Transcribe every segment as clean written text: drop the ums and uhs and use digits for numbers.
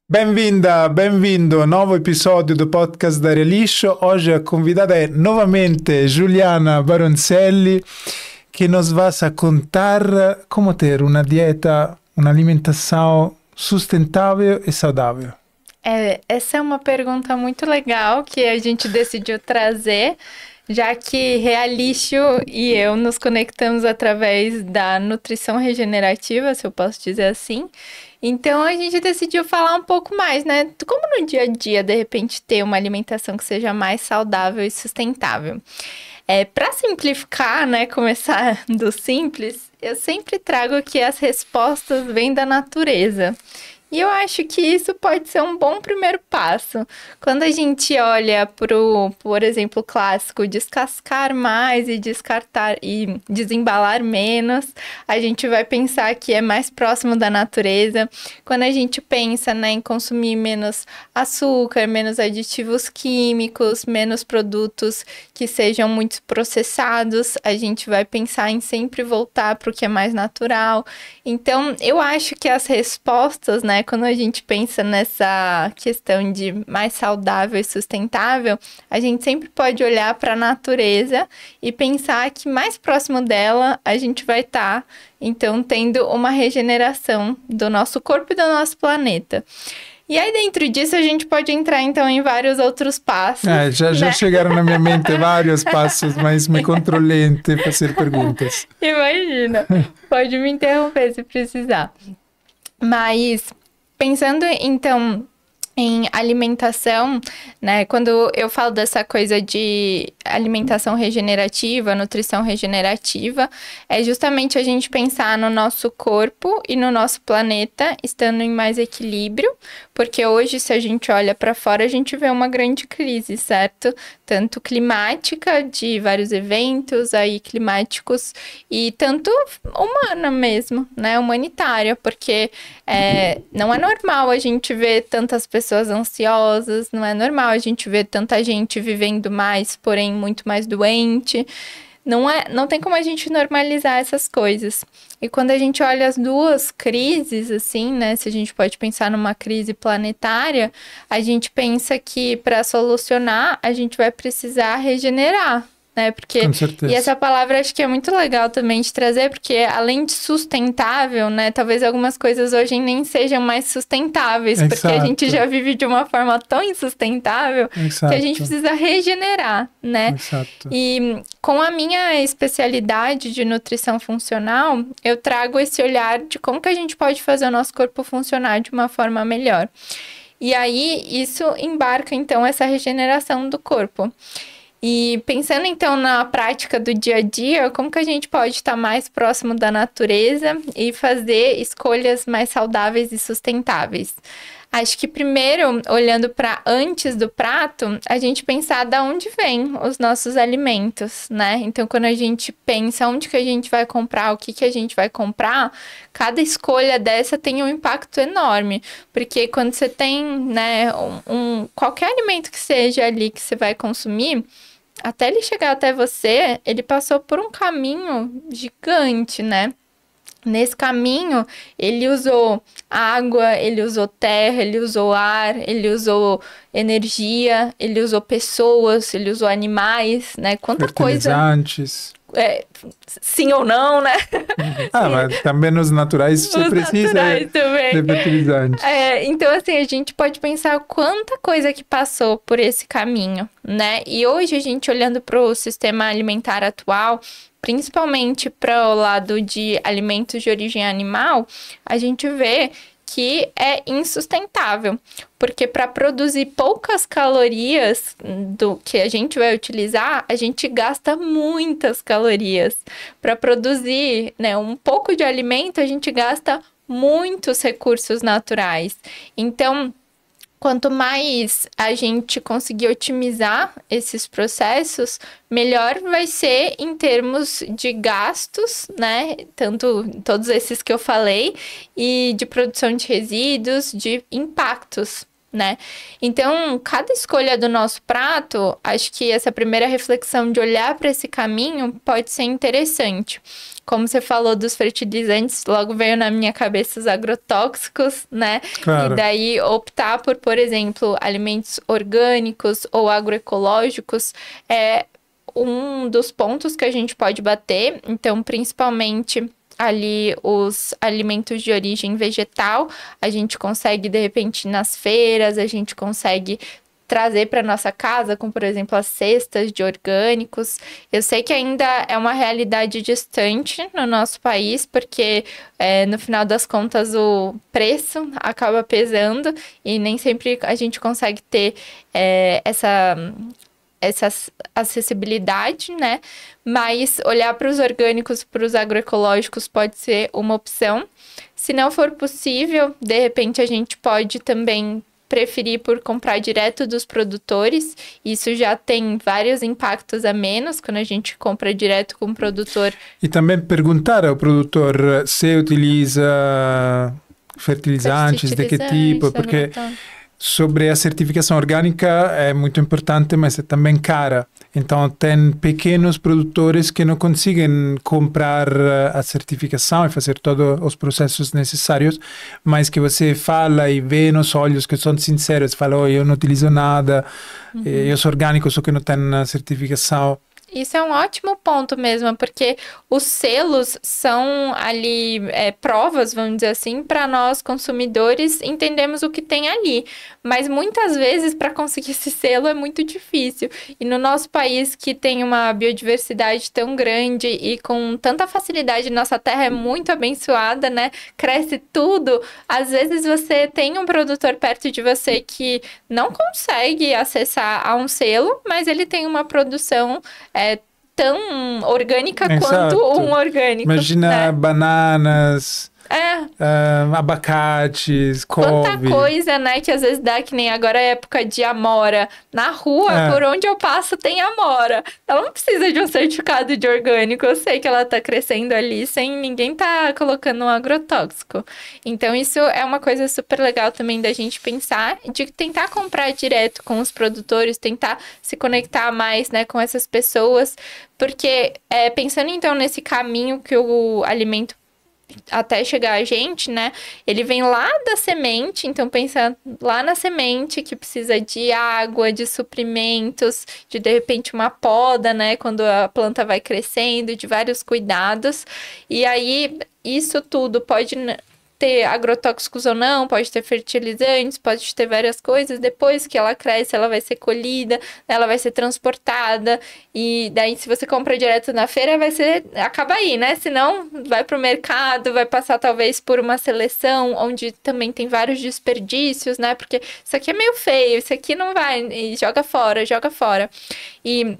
Bem-vinda, bem-vindo ao novo episódio do podcast da Reliscio. Hoje a convidada é novamente Juliana Baroncelli, que nos vai a contar como ter uma dieta, uma alimentação sustentável e saudável. Essa é uma pergunta muito legal que a gente decidiu trazer, já que Realiscio e eu nos conectamos através da nutrição regenerativa, se eu posso dizer assim. Então a gente decidiu falar um pouco mais, né? Como no dia a dia, de repente, ter uma alimentação que seja mais saudável e sustentável. Para simplificar, né? Começar do simples, eu sempre trago que as respostas vêm da natureza. E eu acho que isso pode ser um bom primeiro passo. Quando a gente olha por exemplo, clássico, descascar mais e descartar e desembalar menos, a gente vai pensar que é mais próximo da natureza. Quando a gente pensa, né, em consumir menos açúcar, menos aditivos químicos, menos produtos que sejam muito processados, a gente vai pensar em sempre voltar para o que é mais natural. Então, eu acho que as respostas, né, quando a gente pensa nessa questão de mais saudável e sustentável, a gente sempre pode olhar para a natureza e pensar que mais próximo dela a gente vai estar, então, tendo uma regeneração do nosso corpo e do nosso planeta. E aí, dentro disso, a gente pode entrar, então, em vários outros passos. Já chegaram na minha mente vários passos, mas me controlei em fazer perguntas. Imagina, pode me interromper se precisar. Mas, pensando, então, em alimentação, né? Quando eu falo dessa coisa de alimentação regenerativa, nutrição regenerativa, é justamente a gente pensar no nosso corpo e no nosso planeta estando em mais equilíbrio, porque hoje, se a gente olha para fora, a gente vê uma grande crise, certo? Tanto climática, de vários eventos aí climáticos, e tanto humana mesmo, né? Humanitária, porque não é normal a gente ver tantas pessoas ansiosas, não é normal a gente ver tanta gente vivendo mais, porém muito mais doente. Não tem como a gente normalizar essas coisas. E quando a gente olha as duas crises, assim, né? Se a gente pode pensar numa crise planetária, a gente pensa que para solucionar a gente vai precisar regenerar, né? Porque, Com certeza. e essa palavra acho que é muito legal também de trazer, porque além de sustentável, né? Talvez algumas coisas hoje nem sejam mais sustentáveis, Exato. porque a gente já vive de uma forma tão insustentável Exato. que a gente precisa regenerar, né? Exato. E com a minha especialidade de nutrição funcional, eu trago esse olhar de como que a gente pode fazer o nosso corpo funcionar de uma forma melhor. E aí, isso embarca, então, essa regeneração do corpo. E pensando então na prática do dia a dia, como que a gente pode estar mais próximo da natureza e fazer escolhas mais saudáveis e sustentáveis? Acho que primeiro, olhando para antes do prato, a gente pensar de onde vêm os nossos alimentos, né? Então, quando a gente pensa onde que a gente vai comprar, o que que a gente vai comprar, cada escolha dessa tem um impacto enorme. Porque quando você tem, né, qualquer alimento que seja ali que você vai consumir, até ele chegar até você, ele passou por um caminho gigante, né? Nesse caminho, ele usou água, ele usou terra, ele usou ar, ele usou energia, ele usou pessoas, ele usou animais, né? Quanta coisa... Fertilizantes. Sim ou não, né? Mas também nos naturais você Os precisa naturais também. de fertilizantes. Então, assim, a gente pode pensar quanta coisa que passou por esse caminho, né? E hoje, a gente olhando para o sistema alimentar atual, principalmente para o lado de alimentos de origem animal, a gente vê que é insustentável, porque para produzir poucas calorias do que a gente vai utilizar, a gente gasta muitas calorias. Para produzir, né, um pouco de alimento, a gente gasta muitos recursos naturais. Então, quanto mais a gente conseguir otimizar esses processos, melhor vai ser em termos de gastos, né? Tanto todos esses que eu falei, e de produção de resíduos, de impactos né? Então, cada escolha do nosso prato, acho que essa primeira reflexão de olhar para esse caminho pode ser interessante. Como você falou dos fertilizantes, logo veio na minha cabeça os agrotóxicos, né? Claro. E daí optar por exemplo, alimentos orgânicos ou agroecológicos é um dos pontos que a gente pode bater. Então, principalmente ali os alimentos de origem vegetal, a gente consegue, de repente, nas feiras, a gente consegue trazer para nossa casa, como por exemplo as cestas de orgânicos. Eu sei que ainda é uma realidade distante no nosso país, porque no final das contas o preço acaba pesando e nem sempre a gente consegue ter essa acessibilidade, né? Mas olhar para os orgânicos, para os agroecológicos pode ser uma opção. Se não for possível, de repente a gente pode também preferir por comprar direto dos produtores. Isso já tem vários impactos a menos quando a gente compra direto com o produtor. E também perguntar ao produtor se utiliza fertilizantes, de que tipo, porque sobre a certificação orgânica é muito importante, mas é também cara. Então, tem pequenos produtores que não conseguem comprar a certificação e fazer todos os processos necessários, mas que você fala e vê nos olhos que são sinceros, fala, oh, eu não utilizo nada, eu sou orgânico, só que não tenho a certificação. Isso é um ótimo ponto mesmo, porque os selos são ali provas, vamos dizer assim, para nós consumidores entendemos o que tem ali. Mas muitas vezes para conseguir esse selo é muito difícil. E no nosso país que tem uma biodiversidade tão grande e com tanta facilidade, nossa terra é muito abençoada, né? Cresce tudo. Às vezes você tem um produtor perto de você que não consegue acessar a um selo, mas ele tem uma produção tão orgânica Exato. quanto um orgânico. Imagina, né? Bananas, abacates, couve. Quanta coisa, né, que às vezes dá, que nem agora é época de amora. Na rua, por onde eu passo, tem amora. Ela não precisa de um certificado de orgânico. Eu sei que ela tá crescendo ali sem ninguém tá colocando um agrotóxico. Então, isso é uma coisa super legal também da gente pensar, de tentar comprar direto com os produtores, tentar se conectar mais, né, com essas pessoas. Porque, pensando então nesse caminho que o alimento até chegar a gente, né? Ele vem lá da semente, então pensa lá na semente que precisa de água, de suprimentos, de repente uma poda, né? Quando a planta vai crescendo, de vários cuidados. E aí, isso tudo pode ter agrotóxicos ou não, pode ter fertilizantes, pode ter várias coisas. Depois que ela cresce, ela vai ser colhida, ela vai ser transportada. E daí, se você compra direto na feira, acaba aí, né? Senão, vai pro mercado, vai passar talvez por uma seleção, onde também tem vários desperdícios, né? Porque isso aqui é meio feio, isso aqui não vai, e joga fora, joga fora. E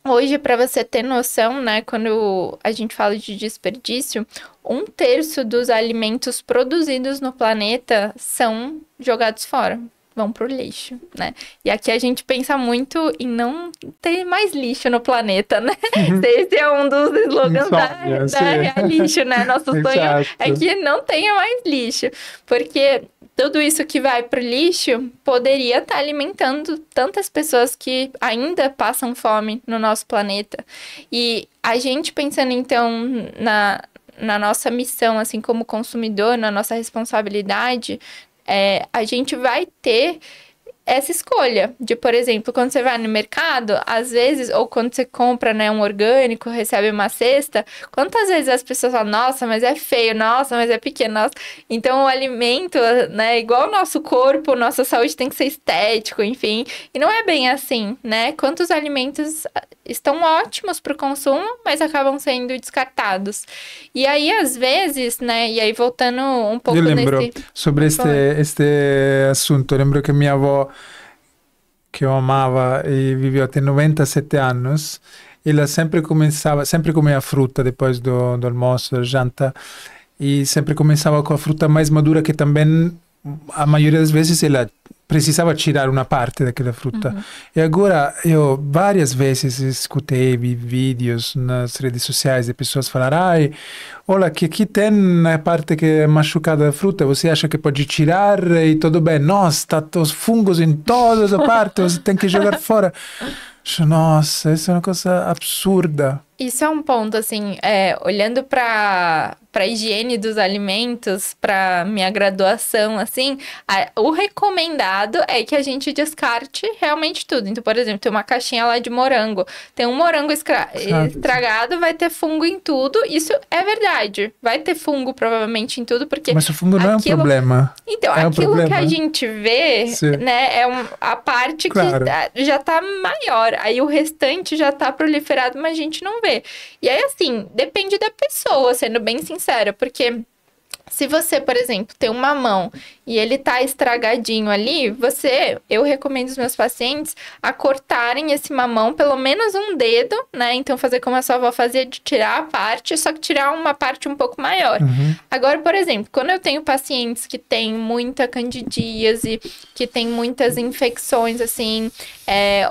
hoje, para você ter noção, né, quando a gente fala de desperdício, 1/3 dos alimentos produzidos no planeta são jogados fora, vão pro lixo, né? E aqui a gente pensa muito em não ter mais lixo no planeta, né? Esse é um dos slogans da Lixo, né? Nosso sonho é que não tenha mais lixo, porque tudo isso que vai pro lixo poderia estar alimentando tantas pessoas que ainda passam fome no nosso planeta. E a gente pensando, então, na nossa missão, assim, como consumidor, na nossa responsabilidade, a gente vai ter essa escolha de, por exemplo, quando você vai no mercado, às vezes, ou quando você compra, né, um orgânico, recebe uma cesta, quantas vezes as pessoas falam, nossa, mas é feio, nossa, mas é pequeno, nossa. Então, o alimento, né, igual o nosso corpo, nossa saúde tem que ser estético, enfim, e não é bem assim, né? Quantos alimentos estão ótimos para o consumo, mas acabam sendo descartados. E aí, às vezes, né, e aí voltando um pouco nesse... sobre este assunto, lembro que minha avó, que eu amava e viveu até 97 anos, ela sempre comia fruta depois do almoço, da janta, e sempre começava com a fruta mais madura, que também, a maioria das vezes, ela precisava tirar uma parte daquela fruta. E agora eu várias vezes escutei vídeos nas redes sociais de pessoas falar: ai, olha que aqui tem a parte que é machucada da fruta, você acha que pode tirar e tudo bem? Nossa, está os fungos em todas as partes, você tem que jogar fora. Nossa, isso é uma coisa absurda. Isso é um ponto, assim, olhando para a higiene dos alimentos, para minha graduação, assim, o recomendado é que a gente descarte realmente tudo. Então, por exemplo, tem uma caixinha lá de morango. Tem um morango estragado, vai ter fungo em tudo. Isso é verdade. Vai ter fungo, provavelmente, em tudo, porque... Mas o fungo não é um problema. Então, aquilo que a gente vê, né, a parte que já tá maior. Aí o restante já tá proliferado, mas a gente não vê. E aí, assim, depende da pessoa, sendo bem sincera, porque se você, por exemplo, tem um mamão e ele tá estragadinho ali, eu recomendo os meus pacientes a cortarem esse mamão pelo menos um dedo, né? Então, fazer como a sua avó fazia, de tirar a parte, só que tirar uma parte um pouco maior. Agora, por exemplo, quando eu tenho pacientes que têm muita candidíase, que tem muitas infecções, assim,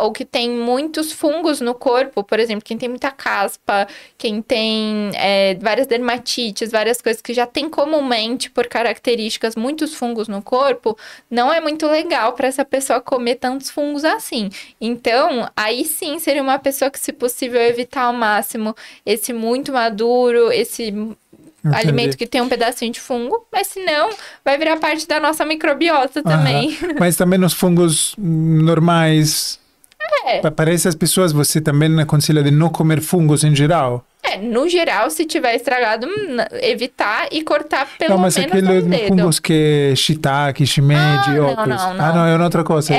ou que tem muitos fungos no corpo, por exemplo, quem tem muita caspa, quem tem várias dermatites, várias coisas que já tem comumente, por características, muitos fungos no corpo, não é muito legal para essa pessoa comer tantos fungos assim. Então, aí sim seria uma pessoa que, se possível, evitar ao máximo esse muito maduro, esse alimento que tem um pedacinho de fungo, mas senão vai virar parte da nossa microbiota também. Mas também os fungos normais, para essas pessoas você também aconselha de não comer fungos em geral? No geral, se tiver estragado, evitar e cortar pelo menos um dedo. Não, mas aqueles fungos que shiitake, shimeji, não, é outra coisa.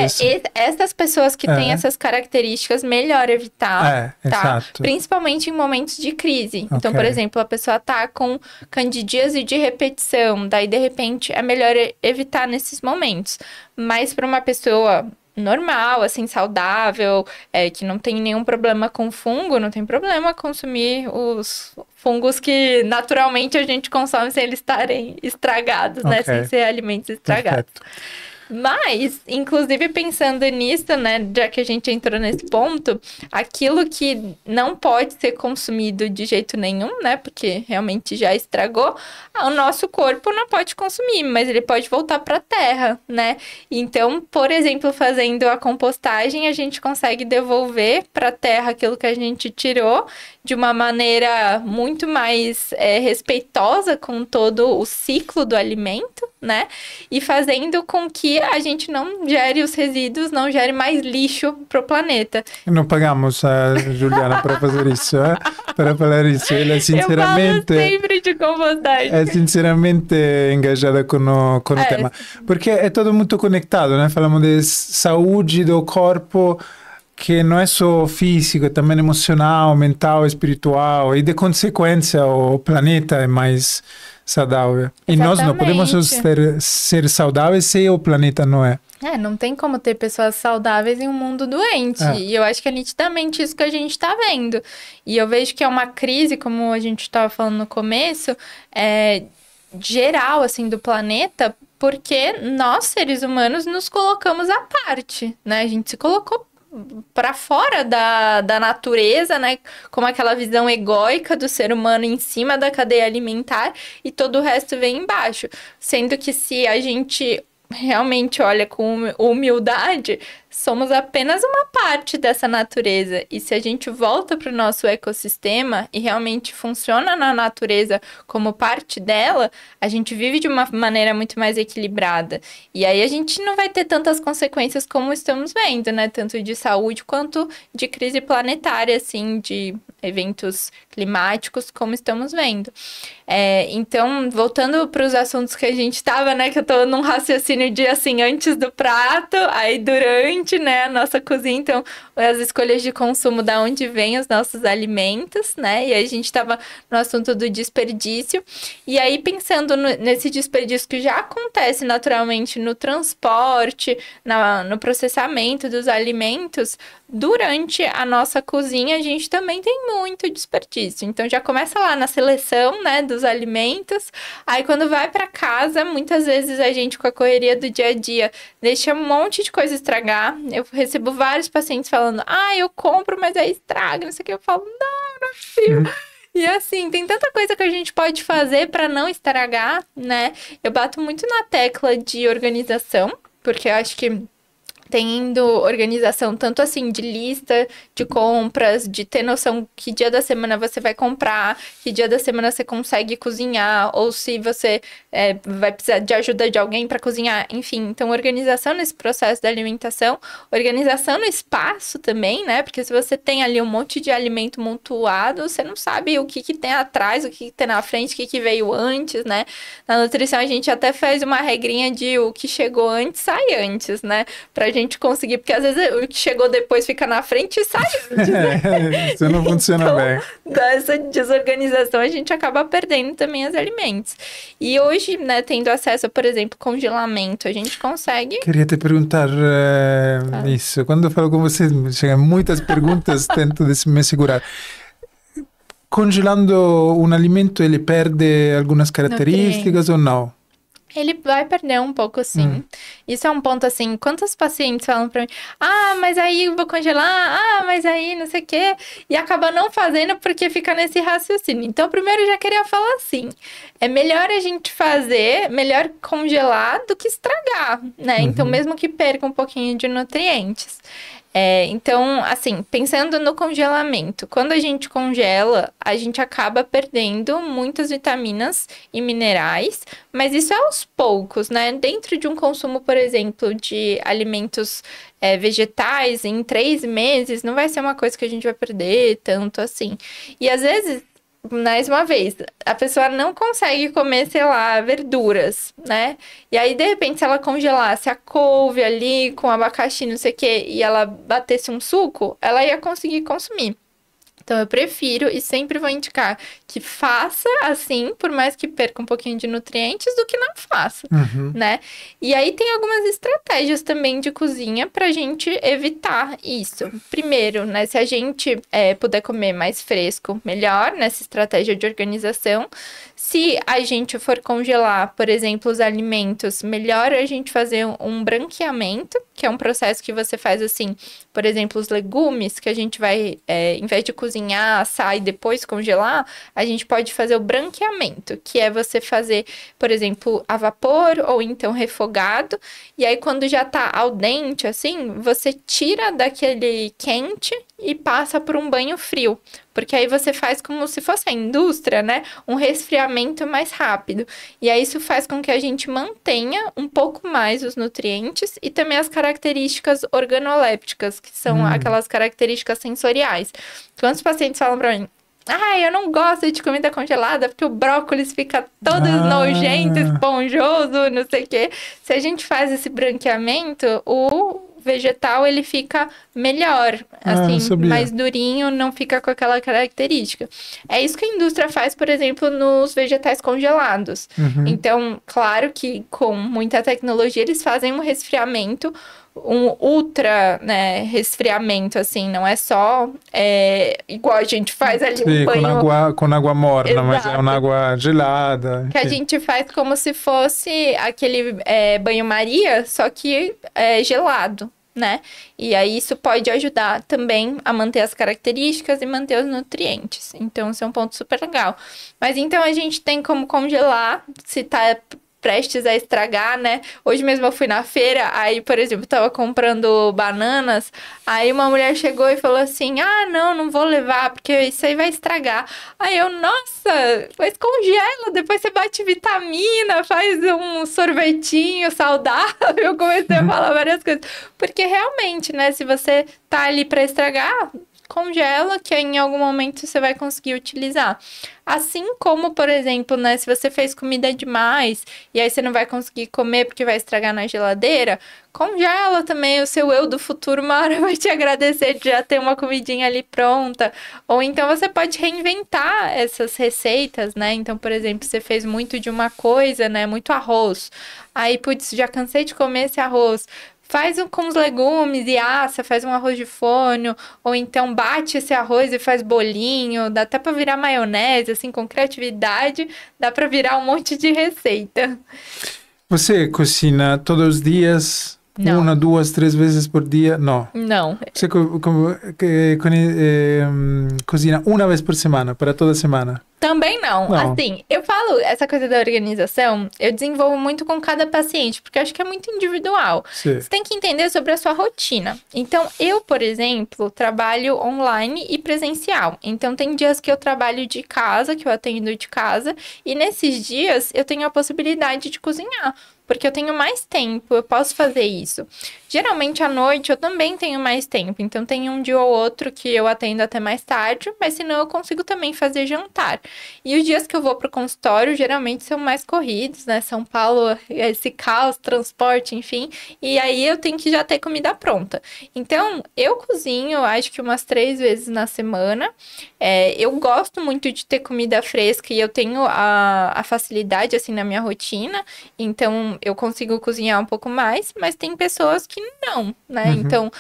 Essas pessoas que têm essas características, melhor evitar, tá? Exato. Principalmente em momentos de crise. Então, por exemplo, a pessoa tá com candidíase de repetição, daí, de repente, é melhor evitar nesses momentos. Mas para uma pessoa normal, assim, saudável, que não tem nenhum problema com fungo, não tem problema consumir os fungos que naturalmente a gente consome sem eles estarem estragados, né? Sem ser alimentos estragados. Perfeito. Mas, inclusive pensando nisso, né, já que a gente entrou nesse ponto, aquilo que não pode ser consumido de jeito nenhum, né, porque realmente já estragou, o nosso corpo não pode consumir, mas ele pode voltar para a terra, né? Então, por exemplo, fazendo a compostagem, a gente consegue devolver para a terra aquilo que a gente tirou de uma maneira muito mais respeitosa com todo o ciclo do alimento, né? E fazendo com que a gente não gere os resíduos, não gere mais lixo pro planeta. Não pagamos a Juliana para fazer isso, para falar isso. Ela é sinceramente... Eu falo sempre de compostagem. É sinceramente engajada com o tema. Porque é tudo muito conectado, né? Falamos de saúde do corpo, que não é só físico, é também emocional, mental, espiritual, e de consequência o planeta é mais saudável. Exatamente. E nós não podemos ser saudáveis se o planeta não é. Não tem como ter pessoas saudáveis em um mundo doente. E eu acho que é nitidamente isso que a gente está vendo. E eu vejo que é uma crise, como a gente estava falando no começo, geral, assim, do planeta, porque nós, seres humanos, nos colocamos à parte, né? A gente se colocou para fora da natureza, né? Como aquela visão egóica do ser humano em cima da cadeia alimentar e todo o resto vem embaixo. Sendo que se a gente realmente olha com humildade, somos apenas uma parte dessa natureza. E se a gente volta para o nosso ecossistema e realmente funciona na natureza como parte dela, a gente vive de uma maneira muito mais equilibrada. E aí a gente não vai ter tantas consequências como estamos vendo, né? Tanto de saúde quanto de crise planetária, assim, de eventos climáticos, como estamos vendo. Então, voltando para os assuntos que a gente estava, né? Que eu tô num raciocínio de, assim, antes do prato, aí durante bastante, né, a nossa cozinha. Então, as escolhas de consumo, da onde vêm os nossos alimentos, né? E aí a gente estava no assunto do desperdício. E aí, pensando nesse desperdício que já acontece naturalmente no transporte, no processamento dos alimentos, durante a nossa cozinha, a gente também tem muito desperdício. Então, já começa lá na seleção, né, dos alimentos. Aí, quando vai para casa, muitas vezes a gente, com a correria do dia a dia, deixa um monte de coisa estragar. Eu recebo vários pacientes falando, eu compro, mas aí estraga, não sei o que. Eu falo, não é possível. E assim, tem tanta coisa que a gente pode fazer para não estragar, né? Eu bato muito na tecla de organização, porque eu acho que tendo organização tanto assim de lista de compras, de ter noção que dia da semana você vai comprar, que dia da semana você consegue cozinhar, ou se você vai precisar de ajuda de alguém para cozinhar, enfim. Então, organização nesse processo da alimentação, organização no espaço também, né? Porque se você tem ali um monte de alimento montuado, você não sabe o que tem atrás, o que tem na frente, o que veio antes, né? Na nutrição a gente até fez uma regrinha de o que chegou antes, sai antes, né? Pra gente conseguir, porque às vezes o que chegou depois fica na frente e sai antes, né? Isso não funciona então, bem. Dessa desorganização, a gente acaba perdendo também os alimentos. E hoje, né, tendo acesso, por exemplo, congelamento, a gente consegue... Queria te perguntar isso. Quando eu falo com você, chegam muitas perguntas, tento me segurar. Congelando um alimento, ele perde algumas características ou não? Ele vai perder um pouco, sim. Isso é um ponto, assim, quantos pacientes falam pra mim, mas aí eu vou congelar, mas aí não sei o quê, e acaba não fazendo porque fica nesse raciocínio. Então, primeiro eu já queria falar assim, é melhor a gente fazer, melhor congelar do que estragar, né? Então, mesmo que perca um pouquinho de nutrientes. Então, assim, pensando no congelamento, quando a gente congela, a gente acaba perdendo muitas vitaminas e minerais, mas isso é aos poucos, né? Dentro de um consumo, por exemplo, de alimentos vegetais, em 3 meses, não vai ser uma coisa que a gente vai perder tanto assim. E às vezes, mais uma vez, a pessoa não consegue comer, sei lá, verduras, né? E aí, de repente, se ela congelasse a couve ali com abacaxi, não sei o quê, e ela batesse um suco, ela ia conseguir consumir. Então, eu prefiro e sempre vou indicar que faça assim, por mais que perca um pouquinho de nutrientes, do que não faça, né? E aí, tem algumas estratégias também de cozinha pra gente evitar isso. Primeiro, né, se a gente puder comer mais fresco, melhor, nessa estratégia de organização. Se a gente for congelar, por exemplo, os alimentos, melhor a gente fazer um branqueamento, que é um processo que você faz assim, por exemplo, os legumes, que a gente vai, em vez de cozinhar, assar e depois congelar, a gente pode fazer o branqueamento, que é você fazer, por exemplo, a vapor ou então refogado, e aí quando já tá al dente, assim, você tira daquele quente e passa por um banho frio. Porque aí você faz como se fosse a indústria, né? Um resfriamento mais rápido. E aí isso faz com que a gente mantenha um pouco mais os nutrientes e também as características organolépticas, que são aquelas características sensoriais. Quantos pacientes falam pra mim? Eu não gosto de comida congelada porque o brócolis fica todo nojento, esponjoso, não sei o quê. Se a gente faz esse branqueamento, o vegetal ele fica melhor, assim, mais durinho, não fica com aquela característica. É isso que a indústria faz, por exemplo, nos vegetais congelados. Então, claro que com muita tecnologia eles fazem um resfriamento, um ultra, né, resfriamento, assim, não é só igual a gente faz ali um banho... com água morna. Exato. Mas é uma água gelada. Enfim. Que a gente faz como se fosse aquele banho-maria, só que gelado, né? E aí isso pode ajudar também a manter as características e manter os nutrientes. Então, isso é um ponto super legal. Mas então a gente tem como congelar, se tá prestes a estragar, né? Hoje mesmo eu fui na feira, aí, por exemplo, tava comprando bananas, aí uma mulher chegou e falou assim, não vou levar, porque isso aí vai estragar. Aí eu, nossa, mas congela, depois você bate vitamina, faz um sorvetinho saudável. Eu comecei a falar várias coisas. Porque realmente, né, se você tá ali pra estragar, congela, que em algum momento você vai conseguir utilizar. Assim como, por exemplo, né, se você fez comida demais e aí você não vai conseguir comer porque vai estragar na geladeira, congela também. O seu eu do futuro uma hora vai te agradecer de já ter uma comidinha ali pronta. Ou então você pode reinventar essas receitas, né? Então, por exemplo, você fez muito de uma coisa, né? Muito arroz. Aí, putz, já cansei de comer esse arroz. Faz com os legumes e assa, faz um arroz de forno, ou então bate esse arroz e faz bolinho, dá até pra virar maionese, assim, com criatividade, dá pra virar um monte de receita. Você cozinha todos os dias? Não. 1, 2, 3 vezes por dia? Não. Não. Você cozinha uma vez por semana, para toda semana? Também não. Assim, eu falo, essa coisa da organização, eu desenvolvo muito com cada paciente, porque eu acho que é muito individual. Sim. Você tem que entender sobre a sua rotina. Então, eu, por exemplo, trabalho online e presencial. Então, tem dias que eu trabalho de casa, que eu atendo de casa, e nesses dias eu tenho a possibilidade de cozinhar. Porque eu tenho mais tempo, eu posso fazer isso. Geralmente, à noite, eu também tenho mais tempo. Então, tem um dia ou outro que eu atendo até mais tarde, mas senão eu consigo também fazer jantar. E os dias que eu vou pro consultório, geralmente são mais corridos, né? São Paulo, esse caos, transporte, enfim. E aí, eu tenho que já ter comida pronta. Então, eu cozinho, acho que umas 3 vezes na semana. Eu gosto muito de ter comida fresca e eu tenho a facilidade, assim, na minha rotina. Então, eu consigo cozinhar um pouco mais, mas tem pessoas que não, né? Então,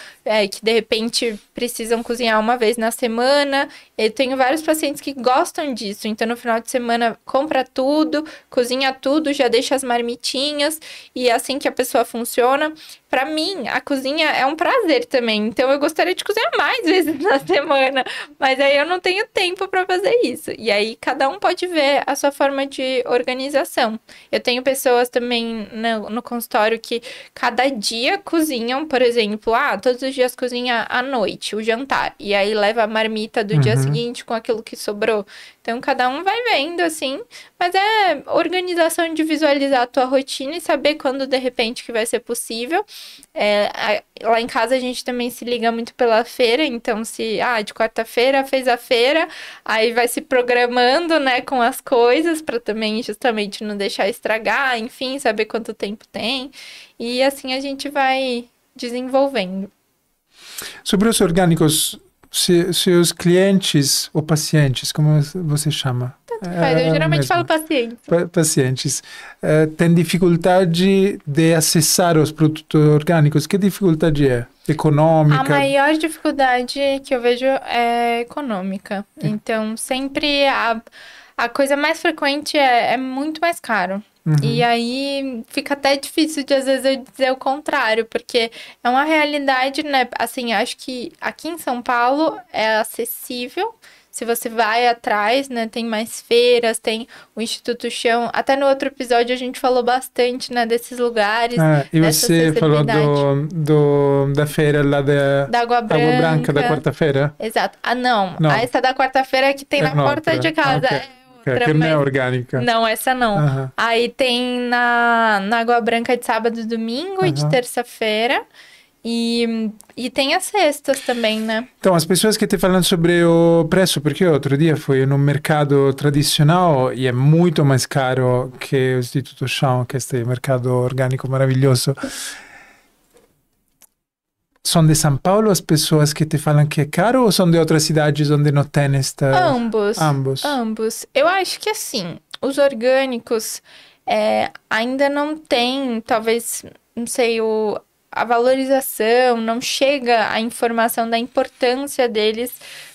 que de repente precisam cozinhar uma vez na semana. Eu tenho vários pacientes que gostam disso. Então, no final de semana, compra tudo, cozinha tudo, já deixa as marmitinhas. E é assim que a pessoa funciona. Para mim, a cozinha é um prazer também. Então, eu gostaria de cozinhar mais vezes na semana. Mas aí eu não tenho tempo para fazer isso. E aí, cada um pode ver a sua forma de organização. Eu tenho pessoas também no consultório que cada dia cozinham, por exemplo, todos os dias cozinha à noite, o jantar. E aí leva a marmita do dia seguinte com aquilo que sobrou. Então, cada um vai vendo, assim. Mas é organização de visualizar a tua rotina e saber quando, de repente, que vai ser possível. Lá em casa, a gente também se liga muito pela feira. Então, se, de quarta-feira fez a feira, aí vai se programando, né, com as coisas para também, justamente, não deixar estragar. Enfim, saber quanto tempo tem. E assim a gente vai desenvolvendo. Sobre os orgânicos, seus clientes ou pacientes, como você chama? Tanto faz, eu geralmente falo pacientes. Pacientes. Têm dificuldade de acessar os produtos orgânicos? Que dificuldade é? Econômica? A maior dificuldade que eu vejo é econômica. Então, sempre a coisa mais frequente é muito mais caro. E aí fica até difícil de às vezes eu dizer o contrário, porque é uma realidade, né? Assim, acho que aqui em São Paulo é acessível. Se você vai atrás, né? Tem mais feiras, tem o Instituto Chão. Até no outro episódio a gente falou bastante, né? Desses lugares. E você falou da feira lá da Água Branca, da quarta-feira? Exato. Não. Essa da quarta-feira é que tem na porta de casa. Que não é orgânica. Não, essa não. Aí tem na Água Branca de sábado e domingo e de terça-feira. E tem as cestas também, né? Então, as pessoas que estão falando sobre o preço, porque outro dia fui no mercado tradicional e é muito mais caro que o Instituto Chão, que é este mercado orgânico maravilhoso. São de São Paulo as pessoas que te falam que é caro ou são de outras cidades onde não tem esta... Ambos. Eu acho que assim, os orgânicos ainda não tem, talvez, não sei, a valorização, não chega a informação da importância deles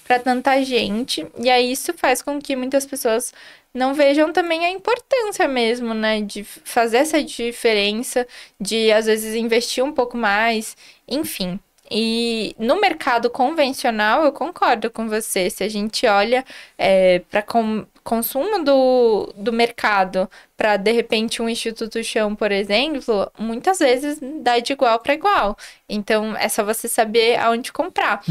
para tanta gente. E aí isso faz com que muitas pessoas não vejam também a importância mesmo, né? De fazer essa diferença, de às vezes investir um pouco mais, enfim. E no mercado convencional, eu concordo com você. Se a gente olha para consumo do mercado, para de repente um Instituto Chão, por exemplo, muitas vezes dá de igual para igual. Então é só você saber aonde comprar.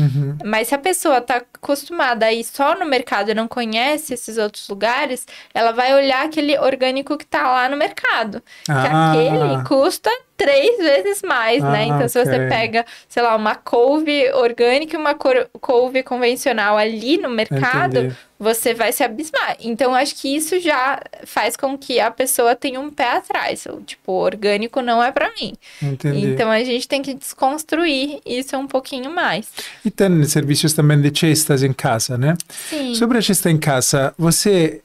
Mas se a pessoa está acostumada a ir só no mercado e não conhece esses outros lugares, ela vai olhar aquele orgânico que está lá no mercado. Que aquele custa 3 vezes mais, né? Então, se você pega, sei lá, uma couve orgânica e uma couve convencional ali no mercado, Entendi. você vai se abismar. Então, acho que isso já faz com que a pessoa tenha um pé atrás. Tipo, orgânico não é pra mim. Entendi. Então, a gente tem que desconstruir isso um pouquinho mais. E tem serviços também de cestas em casa, né? Sim. Sobre a cesta em casa, você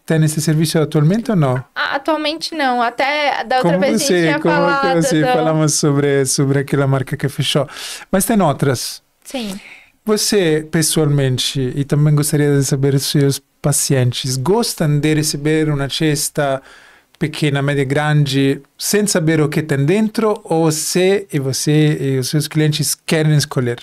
tem esse serviço atualmente ou não? Atualmente não. Até da outra Como vez a gente tinha como falado. você falamos sobre aquela marca que fechou. Mas tem outras. Sim. Você, pessoalmente, e também gostaria de saber os seus pacientes, gostam de receber uma cesta pequena, média, grande, sem saber o que tem dentro, ou você e os seus clientes querem escolher?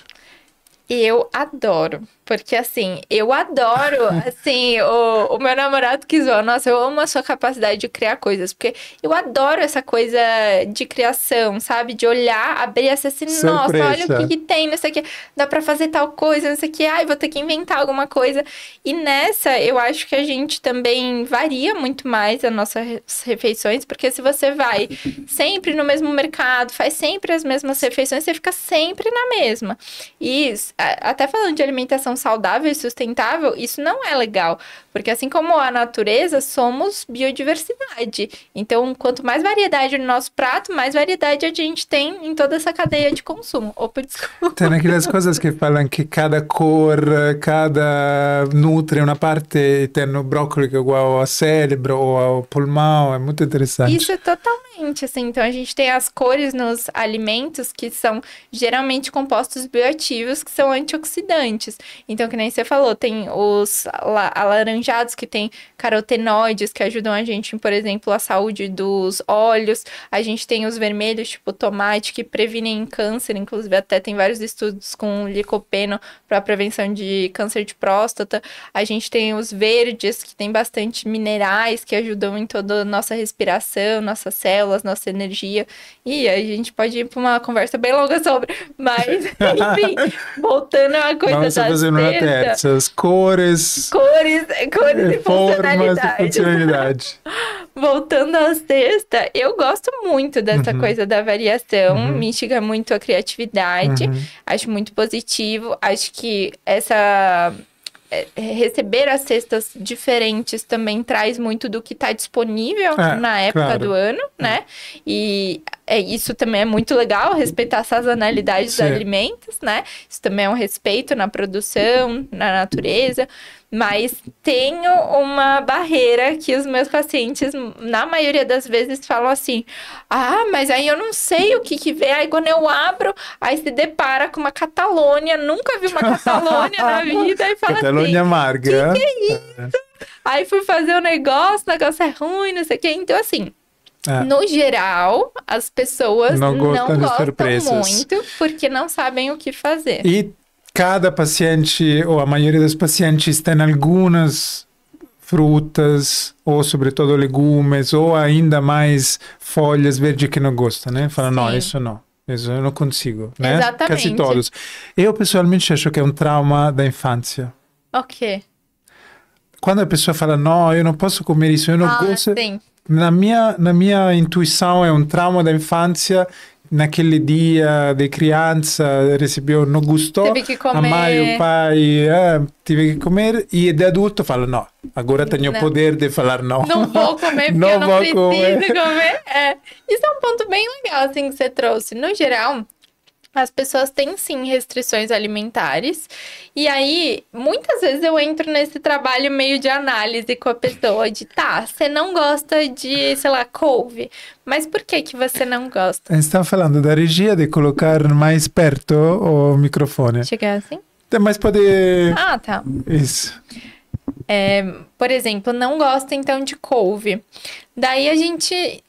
Eu adoro, porque assim, eu adoro, assim, o meu namorado que zoou, nossa, eu amo a sua capacidade de criar coisas, porque eu adoro essa coisa de criação, sabe? De olhar, abrir essa assim, nossa, olha o que tem, não sei o que, dá pra fazer tal coisa, não sei o que, ai, vou ter que inventar alguma coisa. E nessa, eu acho que a gente também varia muito mais as nossas refeições, porque se você vai sempre no mesmo mercado, faz sempre as mesmas refeições, você fica sempre na mesma. E até falando de alimentação saudável e sustentável, isso não é legal. Porque assim como a natureza, somos biodiversidade. Então, quanto mais variedade no nosso prato, mais variedade a gente tem em toda essa cadeia de consumo. Opa, desculpa. Tem aquelas coisas que falam que cada cor, cada nutre uma parte, e tem o brócolis que é igual ao cérebro ou ao pulmão, é muito interessante. Isso é totalmente, assim, então a gente tem as cores nos alimentos que são geralmente compostos bioativos, que são antioxidantes. Então, que nem você falou, tem os alaranjados que tem carotenoides que ajudam a gente, por exemplo, a saúde dos olhos. A gente tem os vermelhos, tipo tomate, que previnem câncer, inclusive até tem vários estudos com licopeno para prevenção de câncer de próstata. A gente tem os verdes, que tem bastante minerais que ajudam em toda a nossa respiração, nossas células, nossa energia. E a gente pode ir para uma conversa bem longa sobre, mas enfim, voltando à coisa Vamos da fazer uma terça. As cores e formas e funcionalidade. Voltando à cesta, eu gosto muito dessa coisa da variação, me instiga muito a criatividade, acho muito positivo, acho que receber as cestas diferentes também traz muito do que está disponível na época do ano, né? E isso também é muito legal, respeitar a sazonalidade dos alimentos, né? Isso também é um respeito na produção, na natureza. Mas tenho uma barreira que os meus pacientes, na maioria das vezes, falam assim: ah, mas aí eu não sei o que vem. Aí quando eu abro, aí se depara com uma Catalônia, nunca vi uma Catalônia na vida, e fala Catalônia assim: amarga. Que é isso? Aí fui fazer o negócio é ruim, não sei o quê. Então, assim, no geral, as pessoas não gostam muito porque não sabem o que fazer. E cada paciente, ou a maioria dos pacientes, tem algumas frutas, ou sobretudo legumes, ou ainda mais folhas verdes que não gostam, né? Fala, não, isso eu não consigo, né? Exatamente. Quase todos. Eu, pessoalmente, acho que é um trauma da infância. Ok. Quando a pessoa fala, não, eu não posso comer isso, eu não gosto... Sim. Na minha intuição é um trauma da infância. Naquele dia de criança recebeu, não gostou, teve que comer. A mãe, o pai, tive que comer, e de adulto fala, não, agora tenho o poder de falar não. Não vou comer porque eu não preciso comer. Isso é um ponto bem legal, assim, que você trouxe. No geral, as pessoas têm, sim, restrições alimentares. E aí, muitas vezes eu entro nesse trabalho meio de análise com a pessoa. De, você não gosta de, sei lá, couve. Mas por que você não gosta? A gente está falando da regia de colocar mais perto o microfone. Chegar assim? Mas pode... Tá. Isso. Por exemplo, não gosta, então, de couve. Daí a gente...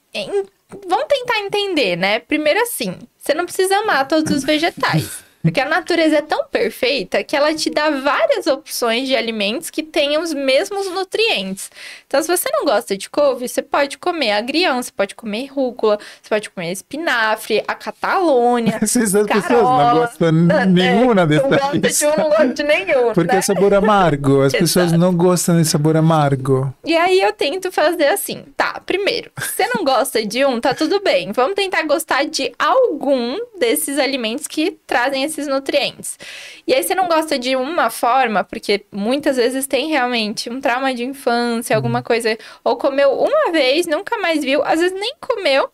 Vamos tentar entender, né? Primeiro assim, você não precisa amar todos os vegetais. Porque a natureza é tão perfeita que ela te dá várias opções de alimentos que tenham os mesmos nutrientes. Então, se você não gosta de couve, você pode comer agrião, você pode comer rúcula, você pode comer espinafre, a catalônia, Sì, queste pessoas carola. não gostam nenhuma Não dessa gosta de lista. um, não gosta de nenhum, Porque né? é sabor amargo, as pessoas Exato. não gostam de sabor amargo. E aí eu tento fazer assim, tá, primeiro, se você não gosta de um, tá tudo bem. Vamos tentar gostar de algum desses alimentos que trazem esses nutrientes. E aí você não gosta de uma forma, porque muitas vezes tem realmente um trauma de infância, alguma coisa, ou comeu uma vez, nunca mais viu, às vezes nem comeu,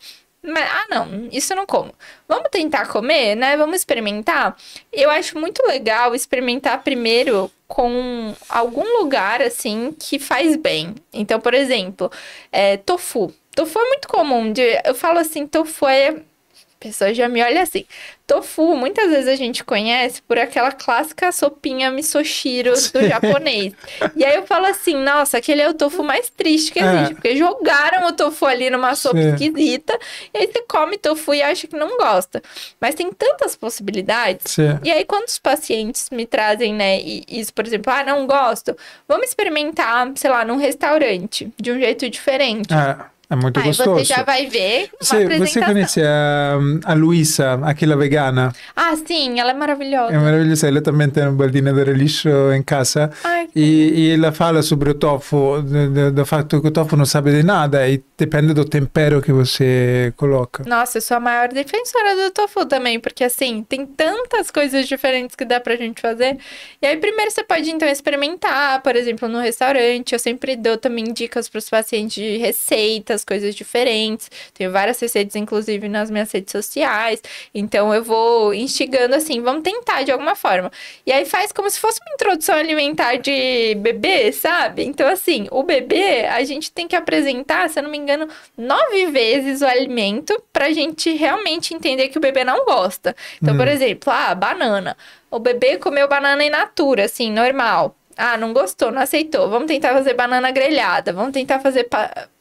mas, não, isso eu não como. Vamos tentar comer, né? Vamos experimentar. Eu acho muito legal experimentar primeiro com algum lugar, assim, que faz bem. Então, por exemplo, tofu. Tofu é muito comum. Eu falo assim, tofu é... A pessoa já me olha assim. Tofu, muitas vezes a gente conhece por aquela clássica sopinha misoshiro do japonês. E aí eu falo assim, nossa, aquele é o tofu mais triste que existe. Porque jogaram o tofu ali numa sopa esquisita. E aí você come tofu e acha que não gosta. Mas tem tantas possibilidades. Sim. E aí quando os pacientes me trazem, né, isso, por exemplo, não gosto. Vamos experimentar, sei lá, num restaurante. De um jeito diferente. É muito Aí gostoso. você já vai ver uma Você apresentação. conhece a Luisa, aquela vegana? Ah, sim, ela é maravilhosa. É maravilhosa, ela também tem um baldino de relixo em casa. Ai, E ela fala sobre o tofu, do fato que o tofu não sabe de nada e depende do tempero que você coloca. Nossa, eu sou a maior defensora do tofu também, porque assim, tem tantas coisas diferentes que dá pra gente fazer. E aí, primeiro você pode então experimentar, por exemplo, no restaurante. Eu sempre dou também dicas pros pacientes de receitas, coisas diferentes. Tenho várias receitas, inclusive, nas minhas redes sociais. Então, eu vou instigando assim, vamos tentar de alguma forma. E aí faz como se fosse uma introdução alimentar de bebê, sabe? Então, assim, o bebê, a gente tem que apresentar, se eu não me engano, 9 vezes o alimento pra gente realmente entender que o bebê não gosta. Então, por exemplo, banana. O bebê comeu banana in natura, assim, normal. Não gostou, não aceitou. Vamos tentar fazer banana grelhada. Vamos tentar fazer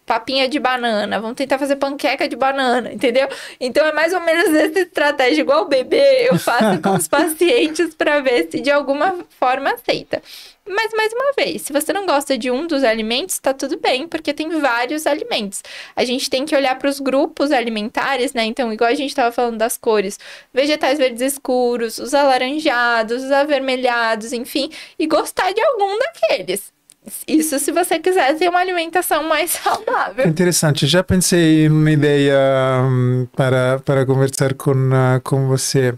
papinha de banana. Vamos tentar fazer panqueca de banana, entendeu? Então, é mais ou menos essa estratégia. Igual o bebê, eu faço com os pacientes para ver se de alguma forma aceita. Mas, mais uma vez, se você não gosta de um dos alimentos, tá tudo bem, porque tem vários alimentos. A gente tem que olhar para os grupos alimentares, né? Então, igual a gente estava falando das cores, vegetais verdes escuros, os alaranjados, os avermelhados, enfim, e gostar de algum daqueles. Isso se você quiser ter uma alimentação mais saudável. Interessante, já pensei em uma ideia para conversar com você.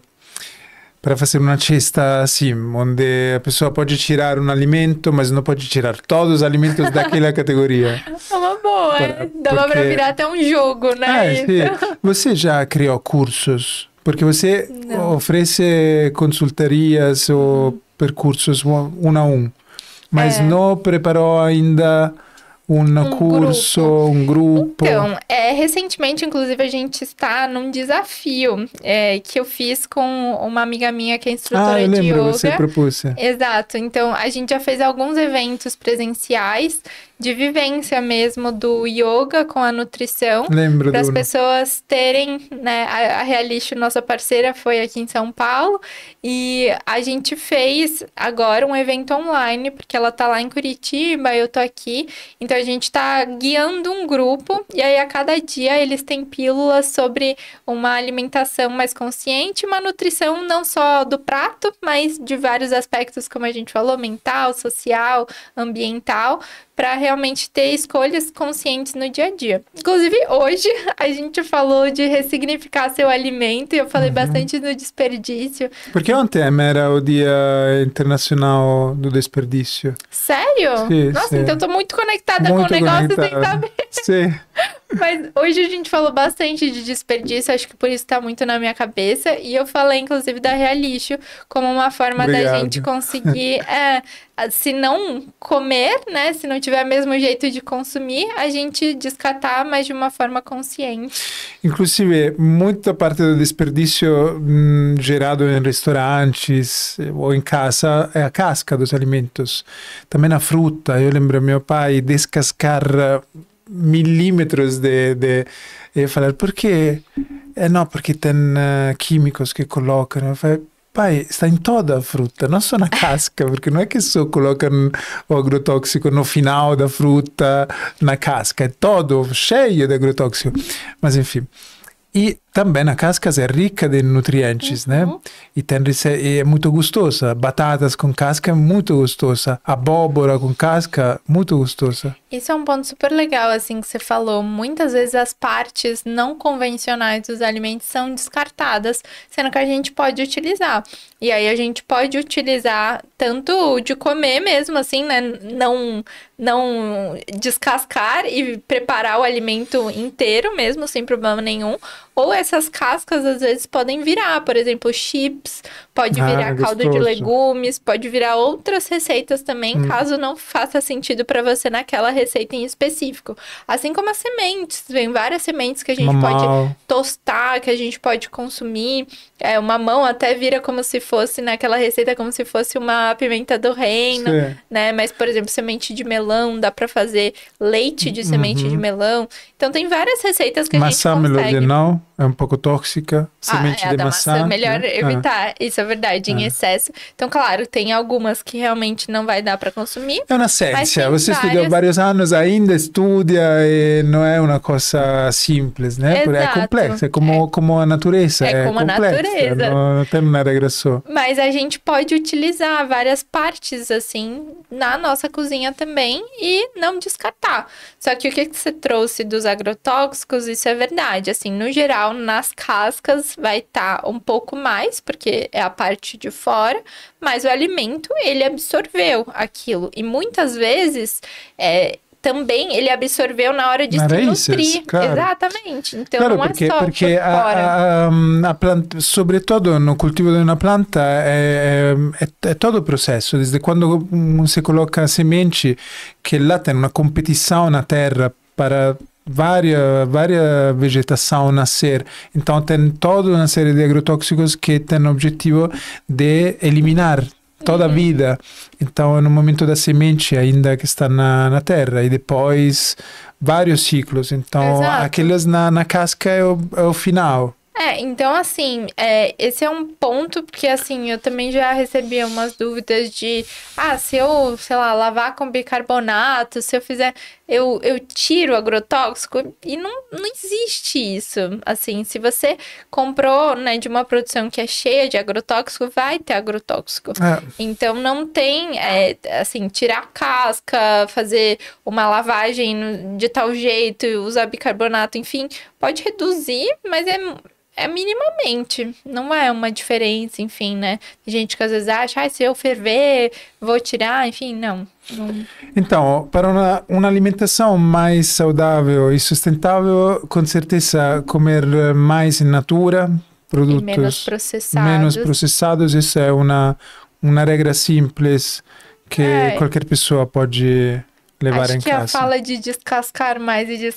Para fazer uma cesta assim, onde a pessoa pode tirar um alimento, mas não pode tirar todos os alimentos daquela categoria. É uma boa, dava para virar até um jogo, né? Sim. Você já criou cursos? Porque você oferece consultorias ou percursos um a um, mas não preparou ainda um curso, um grupo. Então, recentemente, inclusive, a gente está num desafio que eu fiz com uma amiga minha que é instrutora eu lembro, de yoga. você propôs. Exato. Então, a gente já fez alguns eventos presenciais de vivência mesmo do yoga com a nutrição. Lembro para as pessoas terem, né? A Realixo, nossa parceira, foi aqui em São Paulo e a gente fez agora um evento online, porque ela tá lá em Curitiba, eu tô aqui. Então, a gente tá guiando um grupo e aí a cada dia eles têm pílulas sobre uma alimentação mais consciente, uma nutrição não só do prato, mas de vários aspectos, como a gente falou, mental, social, ambiental, para realmente ter escolhas conscientes no dia a dia. Inclusive, hoje a gente falou de ressignificar seu alimento e eu falei bastante do desperdício. Porque ontem era o Dia Internacional do Desperdício. Sério? Sim, Nossa, sim. então eu tô muito conectada Muito com o negócio sem conectada. saber. Sim. Mas hoje a gente falou bastante de desperdício, acho que por isso tá muito na minha cabeça. E eu falei, inclusive, da Realixo como uma forma da Obrigado. gente conseguir, se não comer, né? Se não tiver o mesmo jeito de consumir, a gente descartar, mas de uma forma consciente. Inclusive, muita parte do desperdício gerado em restaurantes ou em casa é a casca dos alimentos. Também a fruta. Eu lembro meu pai descascar milímetros e falar, por quê? Não, porque tem químicos que colocam. pai, sta in toda a frutta, non só na casca, porque não é que só colocam o agrotóxico no final da fruta, na casca, é todo cheio de agrotóxico. Mas enfim. E também a casca é rica de nutrientes, né? E é muito gostosa. Batatas com casca é muito gostosa. Abóbora com casca, muito gostosa. Isso é um ponto super legal, assim, que você falou. Muitas vezes as partes não convencionais dos alimentos são descartadas, sendo que a gente pode utilizar. E aí a gente pode utilizar tanto de comer mesmo, assim, né? Não descascar e preparar o alimento inteiro mesmo, sem problema nenhum. Ou essas cascas, às vezes, podem virar, por exemplo, chips, pode virar caldo de legumes, pode virar outras receitas também, caso não faça sentido para você naquela receita em específico. Assim como as sementes, vem várias sementes que a gente pode tostar, que a gente pode consumir. O mamão até vira como se fosse, naquela receita, como se fosse uma pimenta do reino, né? Mas, por exemplo, semente de melão, dá para fazer leite de semente de melão. Então, tem várias receitas que a gente consegue. Não, é um pouco tóxica. Semente de maçã. Melhor evitar, isso é verdade, em excesso. Então, claro, tem algumas que realmente não vai dar para consumir. É uma ciência. Você estudou vários anos, ainda estuda e não é uma coisa simples, né? Exato. É complexa, é como a natureza. É como complexa, a natureza. Não tem uma regra só. Mas a gente pode utilizar várias partes, assim, na nossa cozinha também e não descartar. Só que o que você trouxe dos agrotóxicos, isso é verdade. Assim, no geral, nas cascas vai estar um pouco mais, porque é a parte de fora, mas o alimento, ele absorveu aquilo. E muitas vezes, também ele absorveu na hora de se nutrir. Claro. Exatamente. Então, claro, não porque, é só porque por fora. A planta, sobretudo no cultivo de uma planta, é todo o processo. Desde quando se coloca semente, que lá tem uma competição na terra para várias vegetação nascer. Então tem toda uma série de agrotóxicos que tem o objetivo de eliminar toda a vida. Então, no momento da semente, ainda que está na terra, e depois vários ciclos. Então, aqueles na casca é o final. Então, assim, esse é um ponto, porque, assim, eu também já recebi umas dúvidas de, se eu, sei lá, lavar com bicarbonato, se eu fizer, eu tiro o agrotóxico, e não existe isso. Assim, se você comprou, né, de uma produção que é cheia de agrotóxico, vai ter agrotóxico. Então, não tem, assim, tirar a casca, fazer uma lavagem de tal jeito, usar bicarbonato, enfim, pode reduzir, mas é minimamente, não é uma diferença, enfim, né? Tem gente que às vezes acha, se eu ferver, vou tirar, enfim, não. Então, para uma alimentação mais saudável e sustentável, com certeza comer mais in natura, produtos menos processados, isso é uma regra simples que qualquer pessoa pode levar em casa. Acho que a fala de descascar mais e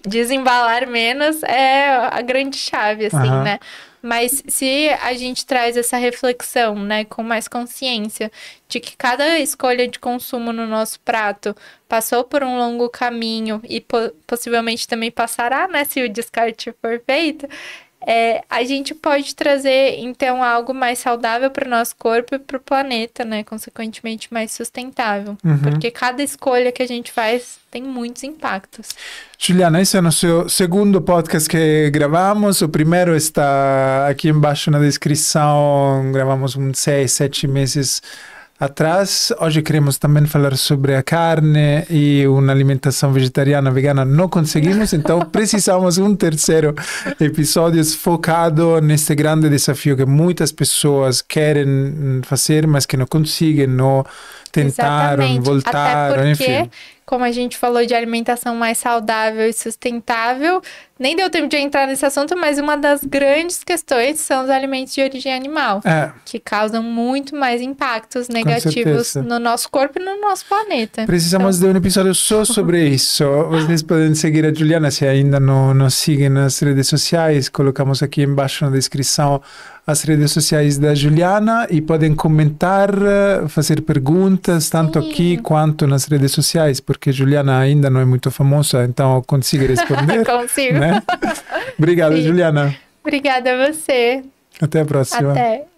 desembalar menos é a grande chave, assim, né? Mas se a gente traz essa reflexão, né, com mais consciência de que cada escolha de consumo no nosso prato passou por um longo caminho e possivelmente também passará, né, se o descarte for feito, a gente pode trazer, então, algo mais saudável para o nosso corpo e para o planeta, né? Consequentemente, mais sustentável. Porque cada escolha que a gente faz tem muitos impactos. Juliana, esse é o nosso segundo podcast que gravamos. O primeiro está aqui embaixo na descrição. Gravamos uns 6, 7 meses atrás. Hoje queremos também falar sobre a carne e uma alimentação vegetariana, vegana. Não conseguimos, então precisamos um terceiro episódio focado neste grande desafio que muitas pessoas querem fazer, mas que não conseguem, não tentaram, voltaram, até porque, enfim. Como a gente falou de alimentação mais saudável e sustentável, nem deu tempo de entrar nesse assunto, mas uma das grandes questões são os alimentos de origem animal, que causam muito mais impactos negativos no nosso corpo e no nosso planeta. Precisamos de um episódio só sobre isso. Vocês podem seguir a Juliana se ainda não nos seguem nas redes sociais. Colocamos aqui embaixo na descrição as redes sociais da Juliana e podem comentar, fazer perguntas, tanto aqui quanto nas redes sociais, porque Juliana ainda não é muito famosa, então consigo responder. Consigo. Né? Obrigado, Juliana. Obrigada a você. Até a próxima. Até!